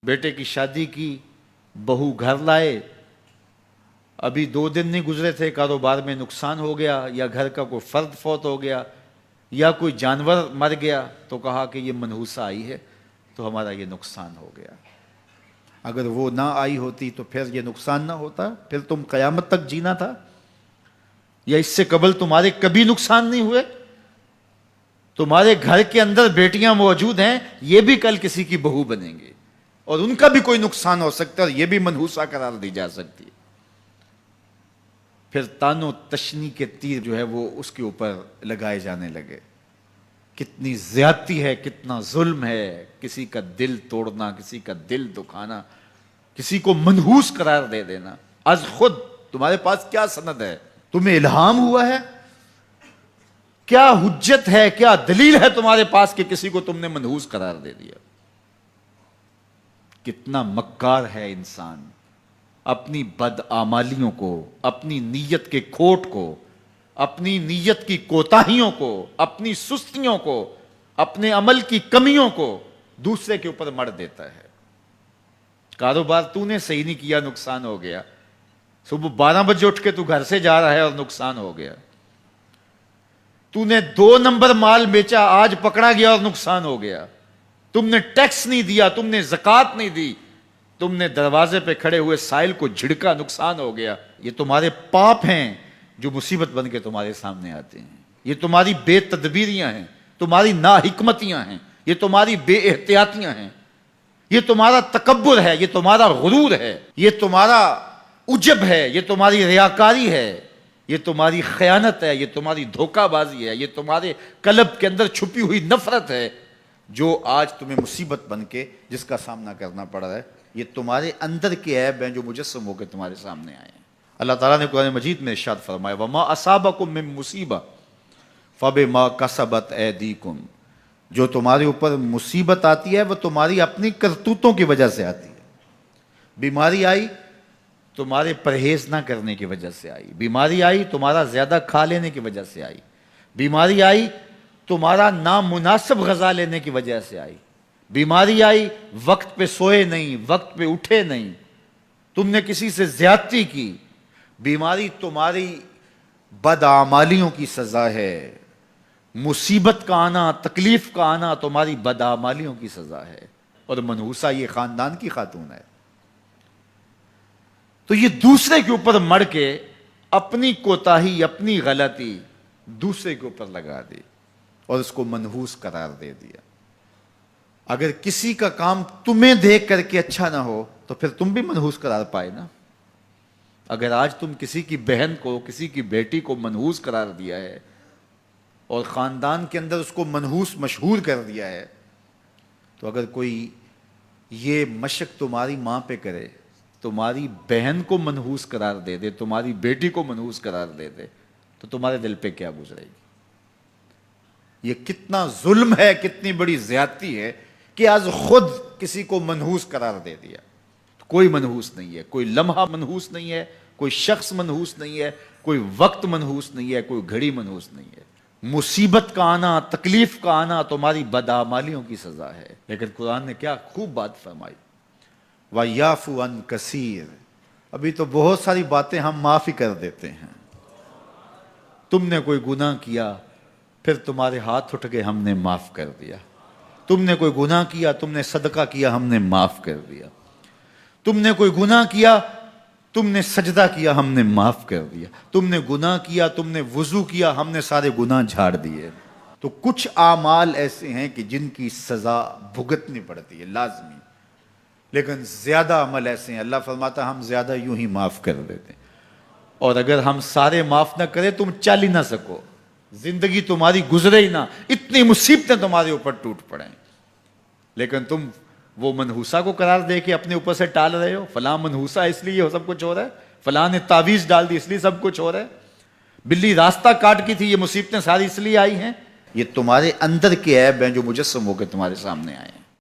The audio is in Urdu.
بیٹے کی شادی کی، بہو گھر لائے، ابھی 2 دن نہیں گزرے تھے کاروبار میں نقصان ہو گیا، یا گھر کا کوئی فرد فوت ہو گیا، یا کوئی جانور مر گیا، تو کہا کہ یہ منحوسہ آئی ہے تو ہمارا یہ نقصان ہو گیا۔ اگر وہ نہ آئی ہوتی تو پھر یہ نقصان نہ ہوتا، پھر تم قیامت تک جینا تھا، یا اس سے قبل تمہارے کبھی نقصان نہیں ہوئے۔ تمہارے گھر کے اندر بیٹیاں موجود ہیں، یہ بھی کل کسی کی بہو بنیں گے، اور ان کا بھی کوئی نقصان ہو سکتا ہے، اور یہ بھی منحوسہ قرار دی جا سکتی ہے۔ پھر تانو تشنی کے تیر جو ہے وہ اس کے اوپر لگائے جانے لگے۔ کتنی زیادتی ہے، کتنا ظلم ہے، کسی کا دل توڑنا، کسی کا دل دکھانا، کسی کو منحوس قرار دے دینا۔ از خود تمہارے پاس کیا سند ہے؟ تمہیں الہام ہوا ہے؟ کیا حجت ہے، کیا دلیل ہے تمہارے پاس کہ کسی کو تم نے منحوس قرار دے دیا؟ کتنا مکار ہے انسان، اپنی بدعمالیوں کو، اپنی نیت کے کھوٹ کو، اپنی نیت کی کوتاہیوں کو، اپنی سستیوں کو، اپنے عمل کی کمیوں کو دوسرے کے اوپر مڑ دیتا ہے۔ کاروبار تو نے صحیح نہیں کیا، نقصان ہو گیا۔ صبح 12 بجے اٹھ کے تو گھر سے جا رہا ہے اور نقصان ہو گیا۔ تو نے 2 نمبر مال بیچا، آج پکڑا گیا اور نقصان ہو گیا۔ تم نے ٹیکس نہیں دیا، تم نے زکوٰۃ نہیں دی، تم نے دروازے پہ کھڑے ہوئے سائل کو جھڑکا، نقصان ہو گیا۔ یہ تمہارے پاپ ہیں جو مصیبت بن کے تمہارے سامنے آتے ہیں۔ یہ تمہاری بے تدبیریاں ہیں، تمہاری ناحکمتیاں ہیں، یہ تمہاری بے احتیاطیاں ہیں، یہ تمہارا تکبر ہے، یہ تمہارا غرور ہے، یہ تمہارا عجب ہے، یہ تمہاری ریاکاری ہے، یہ تمہاری خیانت ہے، یہ تمہاری دھوکہ بازی ہے، یہ تمہارے قلب کے اندر چھپی ہوئی نفرت ہے، جو آج تمہیں مصیبت بن کے جس کا سامنا کرنا پڑ رہا ہے۔ یہ تمہارے اندر کے عیب ہیں جو مجسم ہو کے تمہارے سامنے آئے ہیں۔ اللہ تعالیٰ نے قرآن مجید میں ارشاد فرمایا وَمَا أَصَابَكُم مِّن مُّصِيبَةٍ فَبِمَا كَسَبَتْ أَيْدِيكُمْ، جو تمہارے اوپر مصیبت آتی ہے وہ تمہاری اپنی کرتوتوں کی وجہ سے آتی ہے۔ بیماری آئی تمہارے پرہیز نہ کرنے کی وجہ سے آئی، بیماری آئی تمہارا زیادہ کھا لینے کی وجہ سے آئی، بیماری آئی تمہارا نامناسب غذا لینے کی وجہ سے آئی، بیماری آئی وقت پہ سوئے نہیں، وقت پہ اٹھے نہیں، تم نے کسی سے زیادتی کی، بیماری تمہاری بدعمالیوں کی سزا ہے، مصیبت کا آنا، تکلیف کا آنا تمہاری بدعمالیوں کی سزا ہے، اور منحوسہ یہ خاندان کی خاتون ہے۔ تو یہ دوسرے کے اوپر مڑ کے اپنی کوتاہی، اپنی غلطی دوسرے کے اوپر لگا دی اور اس کو منحوس قرار دے دیا۔ اگر کسی کا کام تمہیں دیکھ کر کے اچھا نہ ہو تو پھر تم بھی منحوس قرار پائے نا۔ اگر آج تم کسی کی بہن کو، کسی کی بیٹی کو منحوس قرار دیا ہے اور خاندان کے اندر اس کو منحوس مشہور کر دیا ہے، تو اگر کوئی یہ مشق تمہاری ماں پہ کرے، تمہاری بہن کو منحوس قرار دے دے، تمہاری بیٹی کو منحوس قرار دے دے، تو تمہارے دل پہ کیا گزرے گی؟ یہ کتنا ظلم ہے، کتنی بڑی زیادتی ہے کہ آج خود کسی کو منحوس قرار دے دیا۔ کوئی منحوس نہیں ہے، کوئی لمحہ منحوس نہیں ہے، کوئی شخص منحوس نہیں ہے، کوئی وقت منحوس نہیں ہے، کوئی گھڑی منحوس نہیں ہے۔ مصیبت کا آنا، تکلیف کا آنا تمہاری بدعمالیوں کی سزا ہے۔ لیکن قرآن نے کیا خوب بات فرمائی، وَيَعْفُو عَنْ كَثِيرٍ، ابھی تو بہت ساری باتیں ہم معاف ہی کر دیتے ہیں۔ تم نے کوئی گناہ کیا، پھر تمہارے ہاتھ اٹھ کے ہم نے معاف کر دیا۔ تم نے کوئی گناہ کیا، تم نے صدقہ کیا، ہم نے معاف کر دیا۔ تم نے کوئی گناہ کیا، تم نے سجدہ کیا، ہم نے معاف کر دیا۔ تم نے گناہ کیا، تم نے وضو کیا، ہم نے سارے گناہ جھاڑ دیے۔ تو کچھ اعمال ایسے ہیں کہ جن کی سزا بھگتنی پڑتی ہے لازمی، لیکن زیادہ عمل ایسے ہیں اللہ فرماتا ہم زیادہ یوں ہی معاف کر دیتے ہیں، اور اگر ہم سارے معاف نہ کریں تم چل ہی نہ سکو، زندگی تمہاری گزرے ہی نہ، اتنی مصیبتیں تمہارے اوپر ٹوٹ پڑیں، لیکن تم وہ منحوسہ کو قرار دے کے اپنے اوپر سے ٹال رہے ہو۔ فلاں منحوسہ اس لیے سب کچھ ہو رہا ہے، فلاں نے تعویذ ڈال دی اس لیے سب کچھ ہو رہا ہے، بلی راستہ کاٹ کی تھی، یہ مصیبتیں ساری اس لیے آئی ہیں۔ یہ تمہارے اندر کے عیب ہیں جو مجسم ہو کے تمہارے سامنے آئے ہیں۔